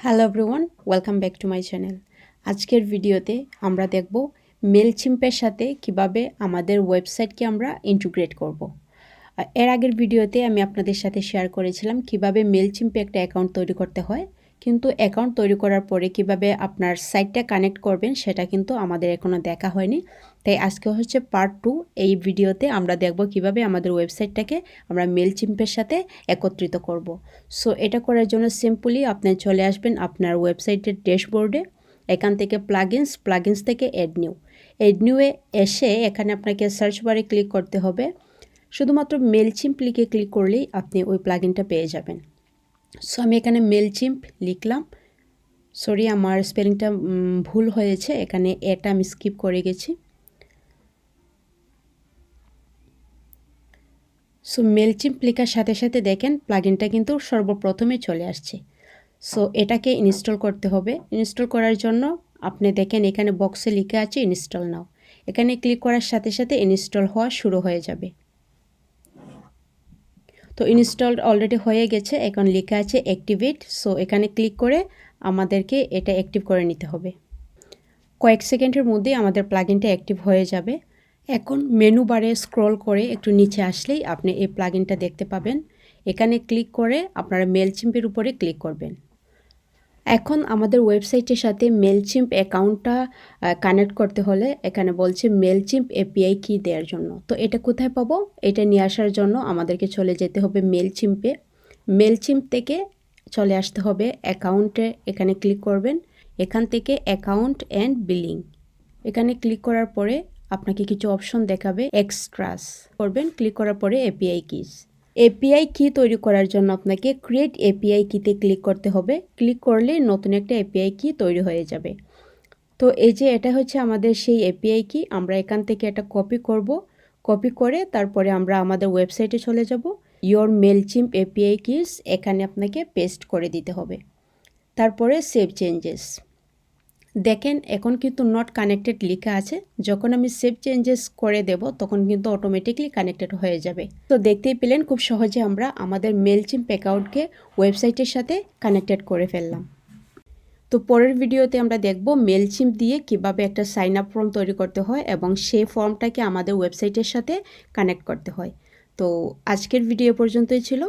Hello everyone, welcome back to my channel. আজকের ভিডিওতে আমরা দেখব মেলচিম্পের সাথে কিভাবে আমাদের ওয়েবসাইটকে আমরা ইন্টিগ্রেট করব। এর আগের ভিডিওতে আমি আপনাদের সাথে শেয়ার করেছিলাম কিভাবে মেলচিম্পে একটা অ্যাকাউন্ট তৈরি করতে হয়, কিন্তু অ্যাকাউন্ট তৈরি করার পরে কিভাবে আপনার সাইটটা কানেক্ট করবেন সেটা কিন্তু আমাদের এখনও দেখা হয়নি। তাই আজকে হচ্ছে পার্ট 2। এই ভিডিওতে আমরা দেখব কিভাবে আমাদের ওয়েবসাইটটাকে আমরা মেলচিম্পের সাথে একত্রিত করব। সো এটা করার জন্য সিম্পলি আপনি চলে আসবেন আপনার ওয়েবসাইটের ড্যাশবোর্ডে। এখান থেকে প্লাগইনস থেকে অ্যাড নিউয়ে এসে এখানে আপনাকে সার্চ বারে ক্লিক করতে হবে। শুধুমাত্র মেলচিম্প লিখে ক্লিক করলেই আপনি ওই প্লাগইনটা পেয়ে যাবেন। সো আমি এখানে মেলচিম্প লিখলাম। সরি, আমার স্পেলিংটা ভুল হয়েছে, এখানে এটা আমি স্কিপ করে গেছি। সো মেলচিম্প লেখার সাথে সাথে দেখেন প্লাগইনটা কিন্তু সর্বপ্রথমে চলে আসছে। সো এটাকে ইনস্টল করতে হবে। ইনস্টল করার জন্য আপনি দেখেন এখানে বক্সে লেখা আছে ইনস্টল নাও। এখানে ক্লিক করার সাথে সাথে ইনস্টল হওয়া শুরু হয়ে যাবে। তো ইনস্টল অলরেডি হয়ে গেছে, এখন লেখা আছে অ্যাক্টিভেট। সো এখানে ক্লিক করে আমাদেরকে এটা অ্যাক্টিভ করে নিতে হবে। কয়েক সেকেন্ডের মধ্যেই আমাদের প্লাগইনটা অ্যাক্টিভ হয়ে যাবে। এখন মেনু বারে স্ক্রল করে একটু নিচে আসলেই আপনি এই প্লাগইনটা দেখতে পাবেন। এখানে ক্লিক করে আপনারা মেলচিম্পের উপরে ক্লিক করবেন। এখন আমাদের ওয়েবসাইটের সাথে মেলচিম্প অ্যাকাউন্টটা কানেক্ট করতে হলে এখানে বলছে মেলচিম্প এপিআই কি দেওয়ার জন্য। তো এটা কোথায় পাবো? এটা নিয়ে আসার জন্য আমাদেরকে চলে যেতে হবে মেলচিম্পে। মেলচিম্প থেকে চলে আসতে হবে অ্যাকাউন্টে, এখানে ক্লিক করবেন। এখান থেকে অ্যাকাউন্ট অ্যান্ড বিলিং এখানে ক্লিক করার পরে আপনাকে কিছু অপশন দেখাবে। এক্সট্রাস করবেন, ক্লিক করার পরে এপিআই কিস। এপিআই কি তৈরি করার জন্য আপনাকে ক্রিয়েট এপিআই কিতে ক্লিক করতে হবে। ক্লিক করলে নতুন একটা এপিআই কি তৈরি হয়ে যাবে। তো এই যে এটা হচ্ছে আমাদের সেই এপিআই কি। আমরা এখান থেকে এটা কপি করব। কপি করে তারপরে আমরা আমাদের ওয়েবসাইটে চলে যাব। ইয়োর মেলচিম্প এপিআই কিস এখানে আপনাকে পেস্ট করে দিতে হবে। তারপরে সেভ চেঞ্জেস। দেখেন এখন কিন্তু নট কানেক্টেড লেখা আছে। যখন আমি সেভ চেঞ্জেস করে দেব তখন কিন্তু অটোমেটিকলি কানেক্টেড হয়ে যাবে। তো দেখতেই পেলেন খুব সহজে আমরা আমাদের মেলচিম্প অ্যাকাউন্টকে ওয়েবসাইটের সাথে কানেক্টেড করে ফেললাম। তো পরের ভিডিওতে আমরা দেখব মেলচিম্প দিয়ে কিভাবে একটা সাইন আপ ফর্ম তৈরি করতে হয় এবং সেই ফর্মটাকে আমাদের ওয়েবসাইটের সাথে কানেক্ট করতে হয়। তো আজকের ভিডিও পর্যন্তই ছিল।